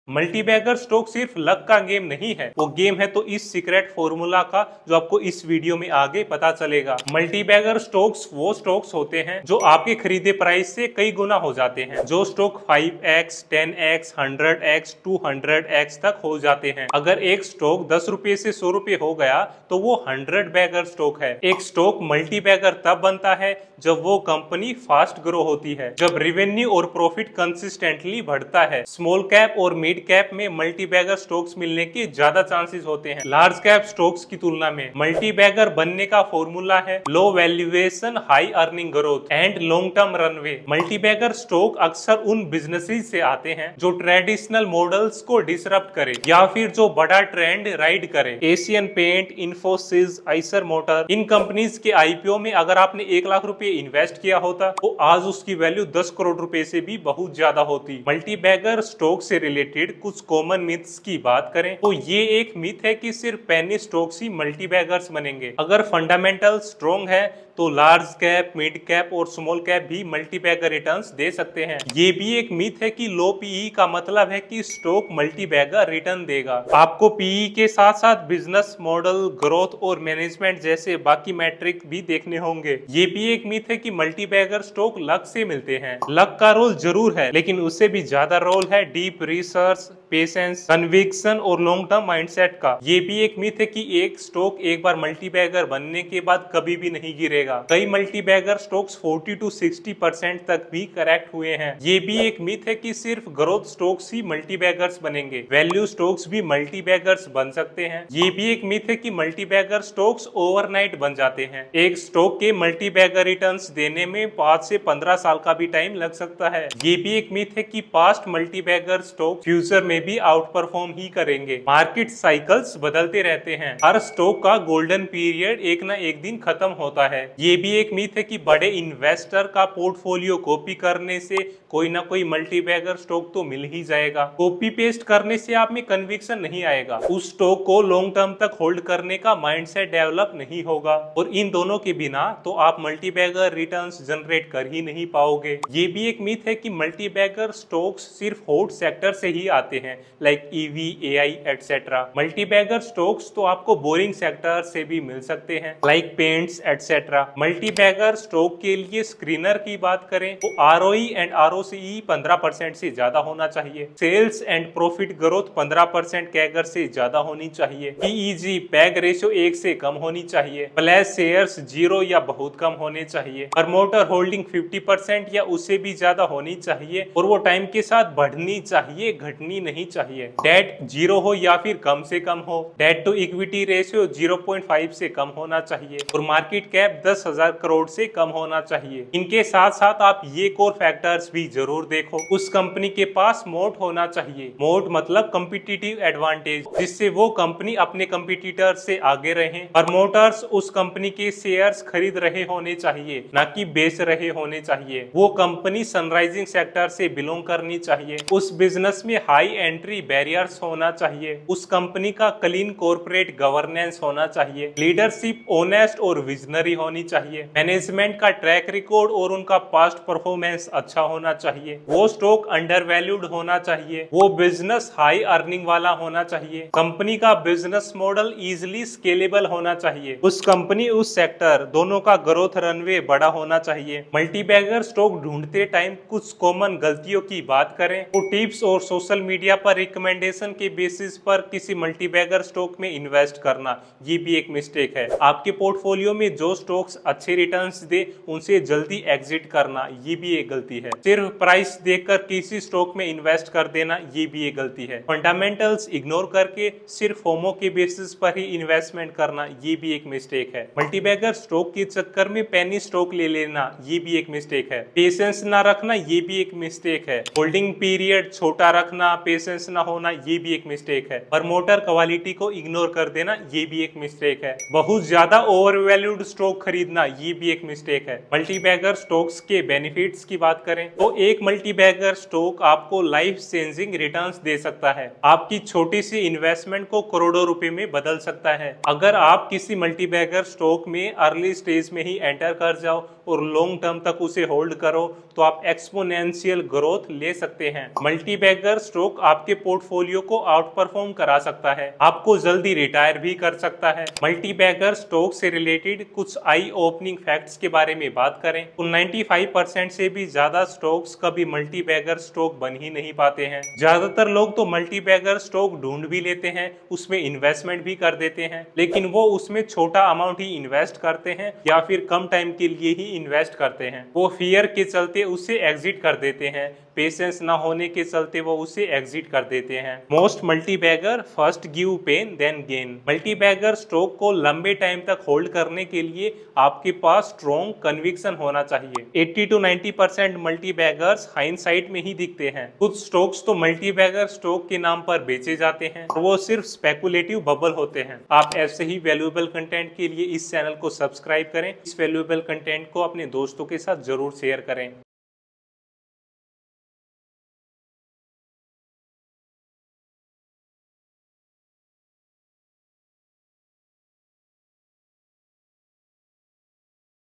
Multibagger stock सिर्फ luck का game नहीं है, वो गेम है तो इस सीक्रेट फॉर्मूला का जो आपको इस वीडियो में आगे पता चलेगा। मल्टीबैगर स्टॉक्स वो स्टॉक्स होते हैं जो आपके खरीदे प्राइस से कई गुना हो जाते हैं। जो stock 5x, 10x, 100x, 200x तक हो जाते हैं। अगर एक स्टॉक 10 रुपए से 100 रुपए हो गया तो वो 100 बैगर स्टॉक है। एक स्टॉक मल्टीबैगर तब बनता है जब वो कंपनी फास्ट ग्रो होती है, जब रेवेन्यू और प्रॉफिट कंसिस्टेंटली बढ़ता है। स्मॉल कैप और मिड कैप में मल्टीबैगर स्टॉक्स मिलने के ज्यादा चांसेस होते हैं लार्ज कैप स्टॉक्स की तुलना में। मल्टीबैगर बनने का फॉर्मूला है low valuation, high earning growth and long term runway. Multibagger stock अक्सर उन बिजनेसेस से आते हैं जो ट्रेडिशनल मॉडल्स को डिसरप्ट करे या फिर जो बड़ा ट्रेंड राइड करे। Asian paint, Infosys, Eicher motor, इन कंपनीज के आईपीओ में अगर आपने 1 लाख रुपए इन्वेस्ट किया होता तो आज उसकी वैल्यू 10 करोड़ रुपए से भी बहुत ज्यादा होती। मल्टीबैगर स्टॉक से रिलेटेड कुछ कॉमन मिथ्स की बात करें तो ये एक मिथ है कि सिर्फ पेनी स्टॉक्स ही मल्टीबैगर्स बनेंगे। अगर फंडामेंटल स्ट्रॉन्ग है तो लार्ज कैप, मिड कैप और स्मॉल कैप भी मल्टीबैगर रिटर्न्स दे सकते हैं। ये भी एक मिथ है कि लो पीई का मतलब है कि स्टॉक मल्टीबैगर रिटर्न देगा। आपको पीई के साथ साथ बिजनेस मॉडल, ग्रोथ और मैनेजमेंट जैसे बाकी मैट्रिक भी देखने होंगे। ये भी एक मिथ है कि मल्टीबैगर स्टॉक लक से मिलते हैं। लक का रोल जरूर है, लेकिन उससे भी ज्यादा रोल है डीप रिसर्च, पेशेंस, कन्विक्शन और लॉन्ग टर्म माइंडसेट का। ये भी एक मिथ है कि एक स्टॉक एक बार मल्टीबैगर बनने के बाद कभी भी नहीं गिरेगा। कई मल्टीबैगर स्टॉक्स 40 to 60% तक भी करेक्ट हुए हैं। ये भी एक मिथ है कि सिर्फ ग्रोथ स्टॉक्स ही मल्टीबैगर्स बनेंगे। वैल्यू स्टॉक्स भी मल्टीबैगर्स बन सकते हैं। ये भी एक मिथ है कि मल्टीबैगर स्टॉक्स ओवरनाइट बन जाते हैं। एक स्टॉक के मल्टीबैगर रिटर्न्स देने में 5 से 15 साल का भी टाइम लग सकता है। ये भी एक मिथ है कि पास्ट मल्टीबैगर स्टॉक फ्यूचर में भी आउट परफॉर्म ही करेंगे। मार्केट साइकिल्स बदलते रहते हैं। हर स्टॉक का गोल्डन पीरियड एक ना एक दिन खत्म होता है। ये भी एक मिथ है कि बड़े इन्वेस्टर का पोर्टफोलियो कॉपी करने से कोई ना कोई मल्टीबैगर स्टॉक तो मिल ही जाएगा। कॉपी पेस्ट करने से आप में कन्विक्शन नहीं आएगा। उस स्टॉक को लॉन्ग टर्म तक होल्ड करने का माइंडसेट डेवलप नहीं होगा। और इन दोनों के बिना तो आप मल्टीबैगर रिटर्न्स जनरेट कर ही नहीं पाओगे। ये भी एक मिथ है कि मल्टीबैगर स्टॉक्स सिर्फ हॉट सेक्टर से ही आते हैं, like EV, AI etcetera. Multibagger stocks तो आपको बोरिंग सेक्टर से भी मिल सकते हैं, like paints etcetera. Multibagger stock के लिए स्क्रीनर की बात करें तो आरओई एंड आरओसीई 15% से ज्यादा होना चाहिए। Sales and profit growth 15% CAGR से ज्यादा होनी चाहिए। पीईजी, पैग रेशियो 1 से कम होनी चाहिए। प्लस शेयर्स 0 या बहुत कम होने चाहिए। प्रमोटर होल्डिंग 50% या उससे भी ज्यादा होनी चाहिए और वो टाइम के साथ बढ़नी चाहिए, घटनी नहीं चाहिए। डेट 0 हो या फिर कम से कम हो। डेट टू इक्विटी रेशियो 0.5 से कम होना चाहिए और मार्केट कैप 10,000 करोड़ से कम होना चाहिए। इनके साथ साथ आप ये कोर फैक्टर्स भी जरूर देखो। उस कंपनी के पास मोट होना चाहिए। मोट मतलब कम्पिटिटिव एडवांटेज, जिससे वो कंपनी अपने कंपिटिटर से आगे रहे। प्रमोटर्स उस कंपनी के शेयर्स खरीद रहे होने चाहिए, ना कि बेच रहे होने चाहिए। वो कंपनी सनराइजिंग सेक्टर से बिलोंग करनी चाहिए। उस बिजनेस में हाई एंट्री बैरियर्स होना चाहिए। उस कंपनी का क्लीन कॉर्पोरेट गवर्नेंस होना चाहिए। लीडरशिप ऑनेस्ट और विजनरी होनी चाहिए। मैनेजमेंट का ट्रैक रिकॉर्ड और उनका पास्ट परफॉर्मेंस अच्छा होना चाहिए। वो स्टॉक अंडर वैल्यूड होना चाहिए। वो बिजनेस हाई अर्निंग वाला होना चाहिए। कंपनी का बिजनेस मॉडल इजिली स्केलेबल होना चाहिए। उस कंपनी, उस सेक्टर दोनों का ग्रोथ रनवे बड़ा होना चाहिए। मल्टीबैगर स्टॉक ढूंढते टाइम कुछ कॉमन गलतियों की बात करें तो टिप्स और सोशल मीडिया पर रिकमेंडेशन के बेसिस पर किसी मल्टीबैगर स्टॉक में इन्वेस्ट करना, ये भी एक मिस्टेक है। आपके पोर्टफोलियो में जो स्टॉक्स अच्छे रिटर्न्स दे उनसे जल्दी एग्जिट करना, ये भी एक गलती है। सिर्फ प्राइस देखकर किसी स्टॉक में इन्वेस्ट कर देना, ये भी एक गलती है। फंडामेंटल्स इग्नोर करके सिर्फ फोमो के बेसिस पर ही इन्वेस्टमेंट करना, ये भी एक मिस्टेक है। मल्टीबैगर स्टॉक के चक्कर में पेनी स्टॉक ले लेना, ये भी एक मिस्टेक है। पेशेंस ना रखना, ये भी एक मिस्टेक है। होल्डिंग पीरियड छोटा रखना, पेशेंस ना होना, ये भी एक मिस्टेक है। प्रमोटर क्वालिटी को इग्नोर कर देना, ये भी एक मिस्टेक है। बहुत ज्यादा ओवरवैल्यूड स्टॉक खरीदना, ये भी एक मिस्टेक है। मल्टीबैगर स्टॉक्स के बेनिफिट्स की बात करें तो एक मल्टीबैगर स्टॉक आपको लाइफ चेंजिंग रिटर्न्स दे सकता है। आपकी छोटी सी इन्वेस्टमेंट को करोड़ों रुपए में बदल सकता है। अगर आप किसी मल्टीबैगर स्टॉक में अर्ली स्टेज में ही एंटर कर जाओ और लॉन्ग टर्म तक उसे होल्ड करो तो आप एक्सपोनेंशियल ग्रोथ ले सकते हैं। मल्टी बैगर स्टॉक आपके पोर्टफोलियो को आउट परफॉर्म करा सकता है, आपको जल्दी रिटायर भी कर सकता है। मल्टी बैगर स्टॉक से रिलेटेड कुछ आई ओपनिंग फैक्ट्स के बारे में बात करें तो 95% से भी ज्यादा स्टॉक्स कभी मल्टी बैगर स्टॉक बन ही नहीं पाते हैं। ज्यादातर लोग तो मल्टी बैगर स्टॉक ढूंढ भी लेते हैं, उसमें इन्वेस्टमेंट भी कर देते हैं, लेकिन वो उसमें छोटा अमाउंट ही इन्वेस्ट करते हैं या फिर कम टाइम के लिए ही इन्वेस्ट करते हैं। वो फियर के चलते उससे एग्जिट कर देते हैं, पेशेंस ना होने के चलते वो उसे एग्जिट कर देते हैं। Most multi bagger first give pain then gain. Multi bagger stock को लंबे टाइम तक होल्ड करने के लिए आपके पास स्ट्रॉन्ग कन्विक्शन होना चाहिए। 80 to 90% मल्टी बैगर्स हाइंडसाइट में ही दिखते हैं। कुछ स्टॉक्स तो मल्टी बैगर स्टॉक के नाम पर बेचे जाते हैं और वो सिर्फ स्पेकुलेटिव बबल होते हैं। आप ऐसे ही वैल्यूएबल कंटेंट के लिए इस चैनल को सब्सक्राइब करें। इस वैल्यूएबल कंटेंट को अपने दोस्तों के साथ जरूर शेयर करें।